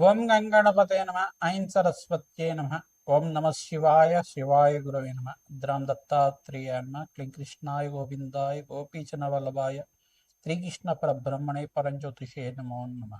ఓం గంగణపతే నమ. ఐం సరస్వత్యే నమ. ఓం నమ శివాయ శివాయ గురవే నమ. ద్రాం దత్తాత్రేయాయ నమ. క్లీం కృష్ణాయ గోవిందాయ గోపీచన వల్లభాయ శ్రీకృష్ణ పరబ్రహ్మణే పరంజ్యోతిషే నమో నమ.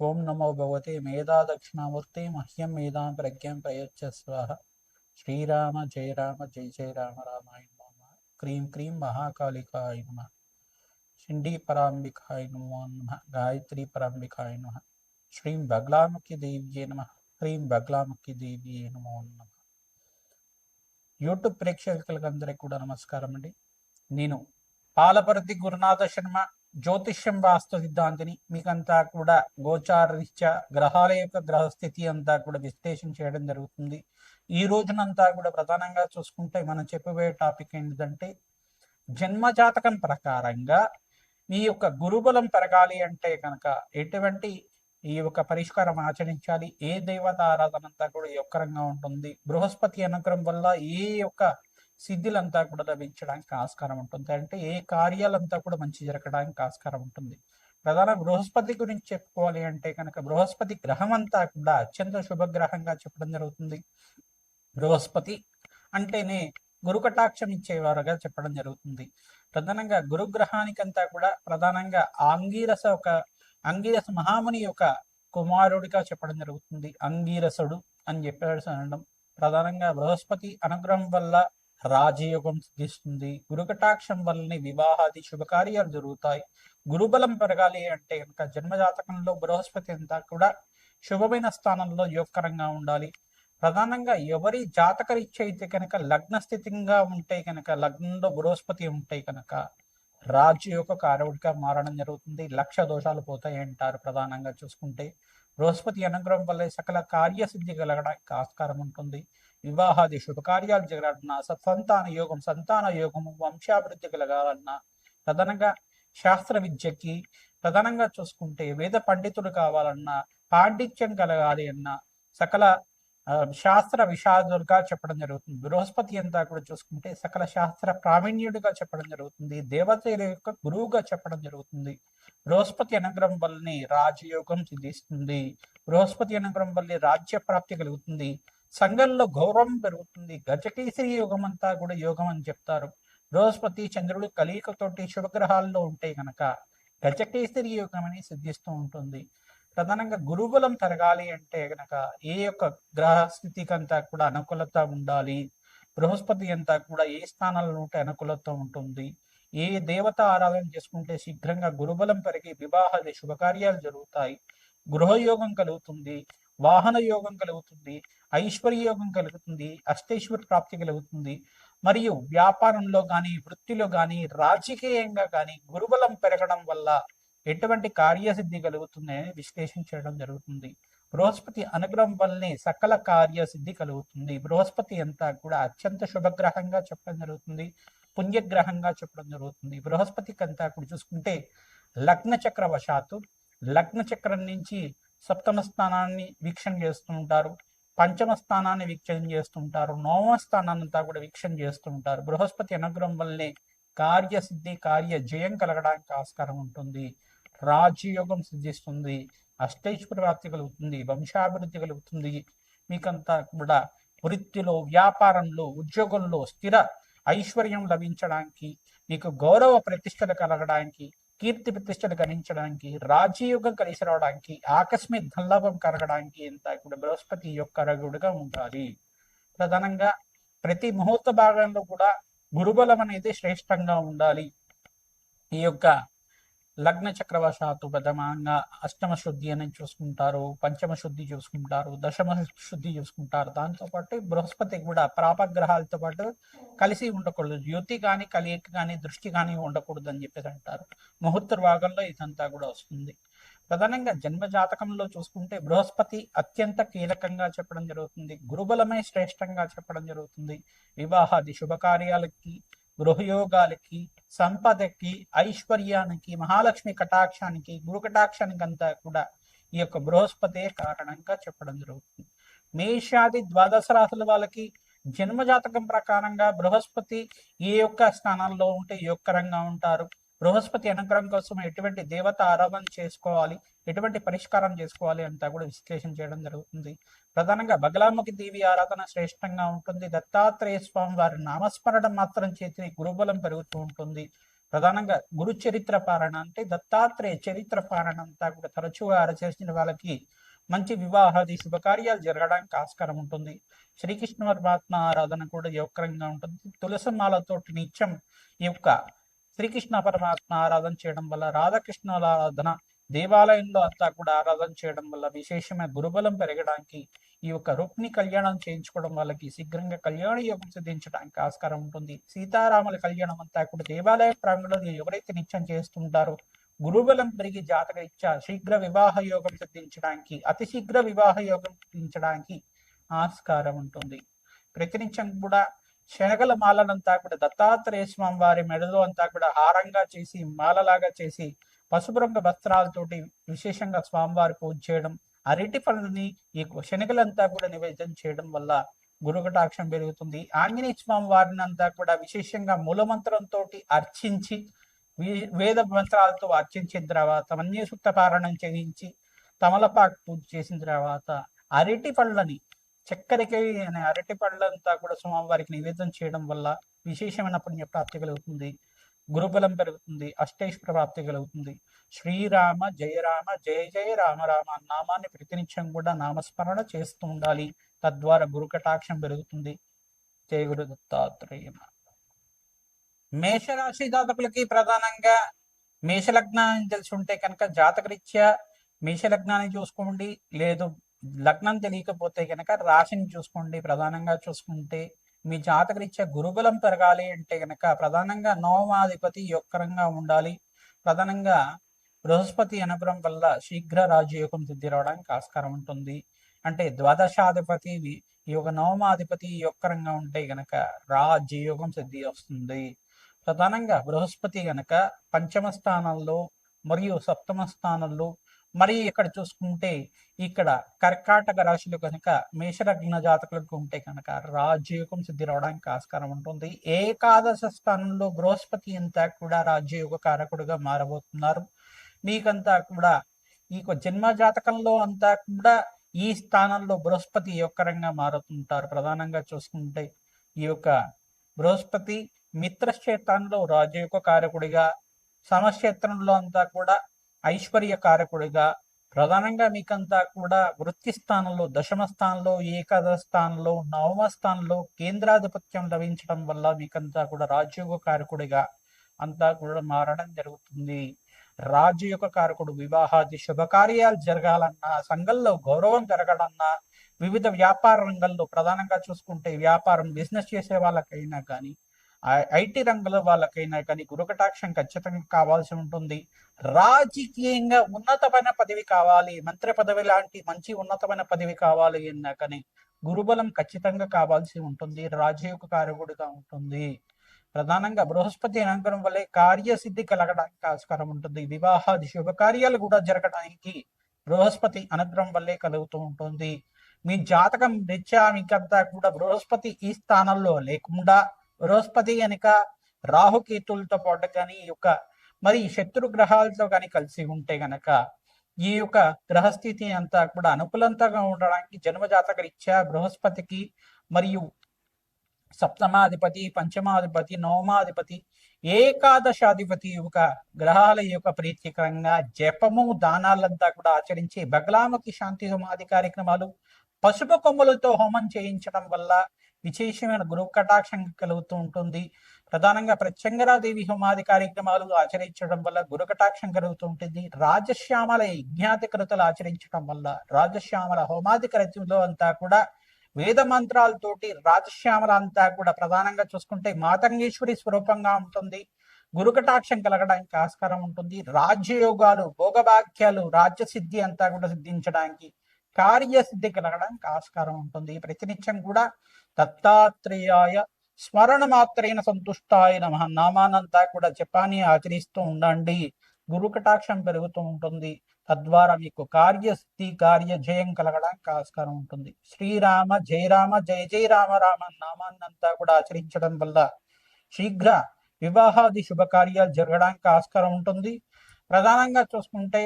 ఓం నమో భగవతే మేధా దక్షిణామూర్తే మహ్యం మేధాం ప్రజ్ఞం ప్రయచ్చ స్వాహ. శ్రీరామ జయ రామ జయ జయ రామ రామాయ నమో నమ. క్రీం క్రీం మహాకాళికాయ నమ. షిండీ పరాంబికాయ నమో నమ. గాయత్రి పరాంబికాయ నమ. శ్రీం బగ్లాముఖి దేవ్యే నమ. హ్రీం బగ్లాముఖి దేవ్యే నమో నమ. యూట్యూబ్ ప్రేక్షకులందరికీ కూడా నమస్కారం అండి. నేను పాలపర్తి గురునాథ శర్మ, జ్యోతిష్యం వాస్తు సిద్ధాంతిని. మీకంతా కూడా గోచారరీత్యా గ్రహాల యొక్క గ్రహస్థితి అంతా కూడా విశ్లేషణ చేయడం జరుగుతుంది. ఈ రోజునంతా కూడా ప్రధానంగా చూసుకుంటే మనం చెప్పబోయే టాపిక్ ఏంటంటే, జన్మజాతకం ప్రకారంగా మీ యొక్క గురుబలం పెరగాలి అంటే కనుక ఎటువంటి ఈ యొక్క పరిష్కారం ఆచరించాలి, ఏ దేవత ఆరాధన అంతా కూడా యొక్కరంగా ఉంటుంది, బృహస్పతి అనుగ్రహం వల్ల ఏ యొక్క సిద్ధులంతా కూడా లభించడానికి ఆస్కారం ఉంటుంది, అంటే ఏ కార్యాలంతా కూడా మంచి జరగడానికి ఆస్కారం ఉంటుంది. ప్రధాన బృహస్పతి గురించి చెప్పుకోవాలి అంటే కనుక బృహస్పతి గ్రహం అంతా కూడా అత్యంత శుభగ్రహంగా చెప్పడం జరుగుతుంది. బృహస్పతి అంటేనే గురు కటాక్షం ఇచ్చేవారుగా చెప్పడం జరుగుతుంది. ప్రధానంగా గురుగ్రహానికంతా కూడా ప్రధానంగా అంగీరస మహాముని యొక్క కుమారుడిగా చెప్పడం జరుగుతుంది. అంగీరసుడు అని చెప్పేసి అనడం. ప్రధానంగా బృహస్పతి అనుగ్రహం వల్ల రాజయోగం సిద్ధిస్తుంది. గురుకటాక్షం వల్లనే వివాహాది శుభకార్యాలు జరుగుతాయి. గురుబలం పెరగాలి అంటే కనుక జన్మజాతకంలో బృహస్పతి అంతా కూడా శుభమైన స్థానంలో యోగకరంగా ఉండాలి. ప్రధానంగా ఎవరి జాతకరీత్యా అయితే కనుక లగ్న స్థితిగా ఉంటే కనుక, లగ్నంలో బృహస్పతి ఉంటే కనుక రాజయోగ కారకుడిగా మారడం జరుగుతుంది. లక్ష దోషాలు పోతాయి అంటారు. ప్రధానంగా చూసుకుంటే బృహస్పతి అనుగ్రహం వల్ల సకల కార్యసిద్ధి కలగడానికి ఆస్కారం ఉంటుంది. వివాహాది శుభకార్యాలు జరగాలన్నా, సంతాన యోగము, వంశాభివృద్ధి కలగాలన్నా, ప్రధానంగా శాస్త్ర విద్యకి ప్రధానంగా చూసుకుంటే వేద పండితుడు కావాలన్నా, పాండిత్యం కలగాలి అన్నా, సకల శాస్త్ర విషాదులుగా చెప్పడం జరుగుతుంది. బృహస్పతి అంతా కూడా చూసుకుంటే సకల శాస్త్ర ప్రావీణ్యుడిగా చెప్పడం జరుగుతుంది. దేవతల యొక్క గురువుగా చెప్పడం జరుగుతుంది. బృహస్పతి అనుగ్రహం వల్లనే రాజయోగం సిద్ధిస్తుంది. బృహస్పతి అనుగ్రహం వల్లే రాజ్య ప్రాప్తి కలుగుతుంది. సంఘంలో గౌరవం పెరుగుతుంది. గజకేసరి యోగం అంతా కూడా యోగం అని చెప్తారు. బృహస్పతి చంద్రుడు కలియుగతోటి శుభగ్రహాల్లో ఉంటే కనుక గజకేసరి యోగం అని సిద్ధిస్తూ ఉంటుంది. ప్రధానంగా గురుబలం పెరగాలి అంటే గనక ఏ యొక్క గ్రహ స్థితికి అంతా కూడా అనుకూలత ఉండాలి, బృహస్పతి అంతా కూడా ఏ స్థానాల్లో ఉంటే అనుకూలత ఉంటుంది, ఏ దేవత ఆరాధన చేసుకుంటే శీఘ్రంగా గురుబలం పెరిగి వివాహాది శుభకార్యాలు జరుగుతాయి, గృహయోగం కలుగుతుంది, వాహన యోగం కలుగుతుంది, ఐశ్వర్య యోగం కలుగుతుంది, అష్టైశ్వర్య ప్రాప్తి కలుగుతుంది, మరియు వ్యాపారంలో కానీ వృత్తిలో కానీ రాజకీయంగా కానీ గురుబలం పెరగడం వల్ల ఎటువంటి కార్యసిద్ధి కలుగుతుందని విశ్లేషణ చేయడం జరుగుతుంది. బృహస్పతి అనుగ్రహం వల్లనే సకల కార్యసిద్ధి కలుగుతుంది. బృహస్పతి అంతా కూడా అత్యంత శుభగ్రహంగా చెప్పడం జరుగుతుంది, పుణ్యగ్రహంగా చెప్పడం జరుగుతుంది. బృహస్పతికి అంతా కూడా చూసుకుంటే లగ్న చక్ర వశాత్తు లగ్న చక్రం నుంచి సప్తమ స్థానాన్ని వీక్షణ చేస్తూ ఉంటారు, పంచమ స్థానాన్ని వీక్షణ చేస్తుంటారు, నవమ స్థానాన్ని అంతా కూడా వీక్షణ చేస్తూ ఉంటారు. బృహస్పతి అనుగ్రహం వల్లనే కార్యసిద్ధి కార్య జయం కలగడానికి ఆస్కారం ఉంటుంది. రాజయోగం సిద్ధిస్తుంది, అష్టైశ్వర్య ప్రాప్తి కలుగుతుంది, వంశాభివృద్ధి కలుగుతుంది. మీకంతా కూడా వృత్తిలో, వ్యాపారంలో, ఉద్యోగంలో స్థిర ఐశ్వర్యం లభించడానికి, మీకు గౌరవ ప్రతిష్టలు కలగడానికి, కీర్తి ప్రతిష్టలు గణించడానికి, రాజయోగం కలిసి రావడానికి, ఆకస్మిక ధనలాభం కలగడానికి అంతా కూడా బృహస్పతి యొక్క రగుడుగా ఉండాలి. ప్రధానంగా ప్రతి ముహూర్త భాగంలో కూడా గురుబలం అనేది శ్రేష్టంగా ఉండాలి. ఈ యొక్క లగ్న చక్రవశాత్తు ప్రథమంగా అష్టమ శుద్ధి అని చూసుకుంటారు, పంచమ శుద్ధి చూసుకుంటారు, దశమ శుద్ధి చూసుకుంటారు. దాంతోపాటు బృహస్పతి కూడా ప్రాపగ్రహాలతో పాటు కలిసి ఉండకూడదు, యుతి కానీ కలియక కానీ దృష్టి కానీ ఉండకూడదు అని చెప్పేసి అంటారు. ముహూర్త భాగంలో ఇదంతా కూడా వస్తుంది. ప్రధానంగా జన్మ జాతకంలో చూసుకుంటే బృహస్పతి అత్యంత కీలకంగా చెప్పడం జరుగుతుంది. గురుబలమే శ్రేష్టంగా చెప్పడం జరుగుతుంది. వివాహాది శుభకార్యాలకి, గృహయోగాలకి, సంపదకి, ఐశ్వర్యానికి, మహాలక్ష్మి కటాక్షానికి, గురు కటాక్షానికి అంతా కూడా ఈ యొక్క బృహస్పతే కారణంగా చెప్పడం జరుగుతుంది. మేషాది ద్వాదశ రాశుల వాళ్ళకి జన్మజాతకం ప్రకారంగా బృహస్పతి ఏ యొక్క స్థానాల్లో ఉంటే యోగకరంగా ఉంటారు, బృహస్పతి అనుగ్రహం కోసం ఎటువంటి దేవత ఆరాధన చేసుకోవాలి, ఎటువంటి పరిష్కారం చేసుకోవాలి అంతా కూడా విశ్లేషణ చేయడం జరుగుతుంది. ప్రధానంగా బగలాముఖి దేవి ఆరాధన శ్రేష్టంగా ఉంటుంది. దత్తాత్రేయ స్వామి వారి నామస్మరణ మాత్రం చేతి గురుబలం పెరుగుతూ ఉంటుంది. ప్రధానంగా గురు చరిత్ర పారాయణ అంటే దత్తాత్రేయ చరిత్ర పారాయణ అంతా కూడా తరచుగా చేసిన వాళ్ళకి మంచి వివాహాది శుభకార్యాలు జరగడానికి ఆస్కారం ఉంటుంది. శ్రీకృష్ణ పరమాత్మ ఆరాధన కూడా యోగకరంగా ఉంటుంది. తులసిమాలతోటి నిత్యం ఈ యొక్క శ్రీకృష్ణ పరమాత్మ ఆరాధన చేయడం వల్ల, రాధాకృష్ణుల ఆరాధన దేవాలయంలో అంతా కూడా ఆరాధన చేయడం వల్ల విశేషమైన గురుబలం పెరగడానికి, ఈ యొక్క రుక్ని కళ్యాణం చేయించుకోవడం వాళ్ళకి శీఘ్రంగా కళ్యాణ యోగం సిద్ధించడానికి ఆస్కారం ఉంటుంది. సీతారాముల కళ్యాణం అంతా కూడా దేవాలయ ప్రాంగణంలో ఎవరైతే నిత్యం చేస్తుంటారో గురుబలం పెరిగి జాతకరీత్యా శీఘ్ర వివాహ యోగం సిద్ధించడానికి, అతి శీఘ్ర వివాహ యోగం సిద్ధించడానికి ఆస్కారం ఉంటుంది. ప్రతినిత్యం కూడా శనగల మాలనంతా కూడా దత్తాత్రేయ స్వామి వారి మెడలో అంతా కూడా హారంగా చేసి మాలలాగా చేసి పసుపు రంగు వస్త్రాలతోటి విశేషంగా స్వామివారి పూజ చేయడం, అరటి పళ్ళని ఈ శనగలంతా కూడా నివేదన చేయడం వల్ల గురుకటాక్షం పెరుగుతుంది. ఆంజనేయ స్వామి వారిని అంతా కూడా విశేషంగా మూలమంత్రంతో అర్చించి వేద మంత్రాలతో అర్చించిన తర్వాత మన్యసూక్త పారాయణం చేయించి తమలపాకు పూజ చేసిన తర్వాత అరటి పళ్ళని చక్కెరకి అనే అరటి పళ్ళంతా కూడా స్వామివారికి నివేదన చేయడం వల్ల విశేషమైన పుణ్య ప్రాప్తి కలుగుతుంది. గురుబలం పెరుగుతుంది. అష్టైశ్వర ప్రాప్తి కలుగుతుంది. శ్రీరామ జయ రామ జయ జయ రామ రామ నామాన్ని ప్రతినిత్యం కూడా నామస్మరణ చేస్తూ ఉండాలి. తద్వారా గురుకటాక్షం పెరుగుతుంది. జయ గురు దత్తాత్రేయ. మేషరాశి జాతకులకి ప్రధానంగా మేషలగ్నాన్ని తెలిసి ఉంటే కనుక జాతకరీత్యా మేషలగ్నాన్ని చూసుకోండి, లేదు లగ్నం తెలియకపోతే కనుక రాశిని చూసుకోండి. ప్రధానంగా చూసుకుంటే మీ జాతకరీత్యా గురుబలం పెరగాలి అంటే కనుక ప్రధానంగా నవమాధిపతి యొక్కరంగా ఉండాలి. ప్రధానంగా బృహస్పతి అనుగ్రహం వల్ల శీఘ్ర రాజయోగం సిద్ధి రావడానికి ఆస్కారం ఉంటుంది. అంటే ద్వాదశాధిపతి ఈ యొక్క నవమాధిపతి యొక్కరంగా ఉంటే గనక రాజయోగం సిద్ధి వస్తుంది. ప్రధానంగా బృహస్పతి గనక పంచమ స్థానంలో మరియు సప్తమ స్థానంలో, మరి ఇక్కడ చూసుకుంటే ఇక్కడ కర్కాటక రాశిలో కనుక మేషలగ్న జాతకులకు ఉంటే కనుక రాజయోగం సిద్ధి రావడానికి ఆస్కారం ఉంటుంది. ఏకాదశ స్థానంలో బృహస్పతి అంతా కూడా రాజయోగ కారకుడుగా మారబోతున్నారు. మీకంతా కూడా ఈ జన్మ జాతకంలో అంతా కూడా ఈ స్థానంలో బృహస్పతి యొక్కరంగా మారుతుంటారు. ప్రధానంగా చూసుకుంటే ఈ యొక్క బృహస్పతి మిత్రక్షేత్రంలో రాజయోగ కారకుడిగా, సమక్షేత్రంలో అంతా కూడా ఐశ్వర్య కారకుడిగా, ప్రధానంగా మీకంతా కూడా వృత్తి స్థానంలో దశమ స్థానంలో, ఏకాదశ స్థానంలో, నవమ స్థానంలో కేంద్రాధిపత్యం లభించడం వల్ల మీకంతా కూడా రాజయోగ కారకుడిగా అంతా కూడా మారడం జరుగుతుంది. రాజయోగ కారకుడు వివాహాది శుభకార్యాలు జరగాలన్నా, సంఘంలో గౌరవం జరగాలన్నా, వివిధ వ్యాపార రంగంలో ప్రధానంగా చూసుకుంటే వ్యాపారం బిజినెస్ చేసే వాళ్ళకైనా కానీ, ఐటీ రంగంలో వాళ్ళకైనా కానీ గురుకటాక్షం ఖచ్చితంగా కావాల్సి ఉంటుంది. రాజకీయంగా ఉన్నతమైన పదవి కావాలి, మంత్రి పదవి లాంటి మంచి ఉన్నతమైన పదవి కావాలి అన్నా కానీ గురుబలం ఖచ్చితంగా కావాల్సి ఉంటుంది. రాజయోగ కారకుడిగా ఉంటుంది. ప్రధానంగా బృహస్పతి అనుగ్రహం వల్లే కార్యసిద్ధి కలగడానికి ఆస్కారం ఉంటుంది. వివాహాది శుభకార్యాలు కూడా జరగడానికి బృహస్పతి అనుగ్రహం వల్లే కలుగుతూ ఉంటుంది. మీ జాతకం రీత్యా మీకంతా కూడా బృహస్పతి ఈ స్థానంలో లేకుండా బృహస్పతి కనుక రాహుకేతులతో పాటు కానీ ఈ యొక్క మరి శత్రు గ్రహాలతో కానీ కలిసి ఉంటే గనక ఈ యొక్క గ్రహస్థితి అంతా కూడా అనుకూలంగా ఉండడానికి జన్మజాతక రీత్యా బృహస్పతికి మరియు సప్తమాధిపతి, పంచమాధిపతి, నవమాధిపతి, ఏకాదశాధిపతి యొక్క గ్రహాల యొక్క ప్రీతికరంగా జపము దానాలంతా కూడా ఆచరించి బగలాముఖి శాంతి హోమాది కార్యక్రమాలు, పసుపు కొమ్ములతో హోమం చేయించడం వల్ల విశేషమైన గురు కటాక్షం కలుగుతూ ఉంటుంది. ప్రధానంగా ప్రత్యంగరాదేవి హోమాది కార్యక్రమాలు ఆచరించడం వల్ల గురు కటాక్షం కలుగుతూ ఉంటుంది. రాజశ్యామల యజ్ఞాతి కృతలు ఆచరించడం వల్ల రాజశ్యామల హోమాది కృతంలో అంతా కూడా వేద మంత్రాలతోటి రాజశ్యామల అంతా కూడా ప్రధానంగా చూసుకుంటే మాతంగేశ్వరి స్వరూపంగా ఉంటుంది. గురుకటాక్షం కలగడానికి ఆస్కారం ఉంటుంది. రాజ్యయోగాలు, భోగభాగ్యాలు, రాజ్యసిద్ధి అంతా కూడా సిద్ధించడానికి, కార్యసిద్ధి కలగడానికి ఆస్కారం ఉంటుంది. ప్రతినిత్యం కూడా దత్తాత్రేయాయ స్మరణ మాత్రైన సంతుష్టాయ నమః నామానంతా కూడా జపాన్ని ఆచరిస్తూ ఉండండి. గురుకటాక్షం పెరుగుతూ ఉంటుంది. తద్వారా మీకు కార్యసిద్ధి, కార్య జయం కలగడానికి ఆస్కారం ఉంటుంది. శ్రీరామ జయ రామ జయ జయ రామ రామ నామాన్నంతా కూడా ఆచరించడం వల్ల శీఘ్ర వివాహాది శుభకార్యాలు జరగడానికి ఆస్కారం ఉంటుంది. ప్రధానంగా చూసుకుంటే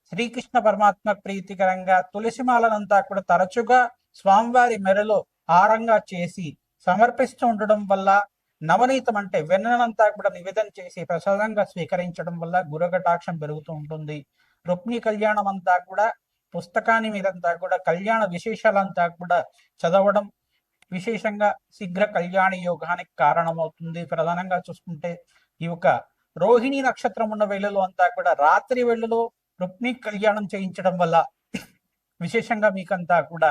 శ్రీకృష్ణ పరమాత్మ ప్రీతికరంగా తులసిమాలనంతా కూడా తరచుగా స్వామివారి మెడలో హారంగా చేసి సమర్పిస్తూ ఉండడం వల్ల, నవనీతం అంటే వెన్ననంతా కూడా నివేదన చేసి ప్రసాదంగా స్వీకరించడం వల్ల గురుకటాక్షం పెరుగుతూ ఉంటుంది. రుక్మిణి కళ్యాణం అంతా కూడా పుస్తకాన్ని మీదంతా కూడా కళ్యాణ విశేషాలంతా కూడా చదవడం విశేషంగా శీఘ్ర కళ్యాణ యోగానికి కారణమవుతుంది. ప్రధానంగా చూసుకుంటే ఈ యొక్క రోహిణి నక్షత్రం ఉన్న వేళలో అంతా కూడా రాత్రి వేళలో రుక్మిణి కళ్యాణం చేయించడం వల్ల విశేషంగా మీకంతా కూడా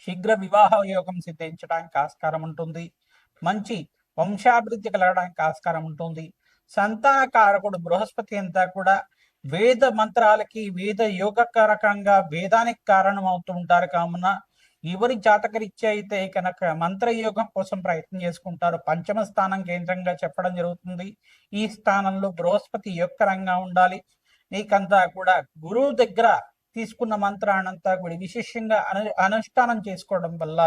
శీఘ్ర వివాహ యోగం సిద్ధించడానికి ఆస్కారం ఉంటుంది. మంచి వంశాభివృద్ధి కలగడానికి ఆస్కారం ఉంటుంది. సంతాన కారకుడు బృహస్పతి అంతా కూడా వేద మంత్రాలకి వేద యోగకారకంగా వేదానికి కారణం అవుతూ ఉంటారు. కావున ఎవరి జాతకరీత్యా అయితే కనుక మంత్రయోగం కోసం ప్రయత్నం చేసుకుంటారు, పంచమ స్థానం కేంద్రంగా చెప్పడం జరుగుతుంది. ఈ స్థానంలో బృహస్పతి యొక్కరంగా ఉండాలి. నీకంతా కూడా గురువు దగ్గర తీసుకున్న మంత్రాన్నంతా కూడా విశేషంగా అనుష్ఠానం చేసుకోవడం వల్ల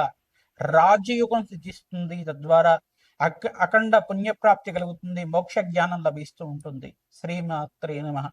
రాజయోగం సిద్ధిస్తుంది. తద్వారా అఖండ పుణ్యప్రాప్తి కలుగుతుంది, మోక్ష జ్ఞానం లభిస్తూ ఉంటుంది. శ్రీమాత్రే నమః.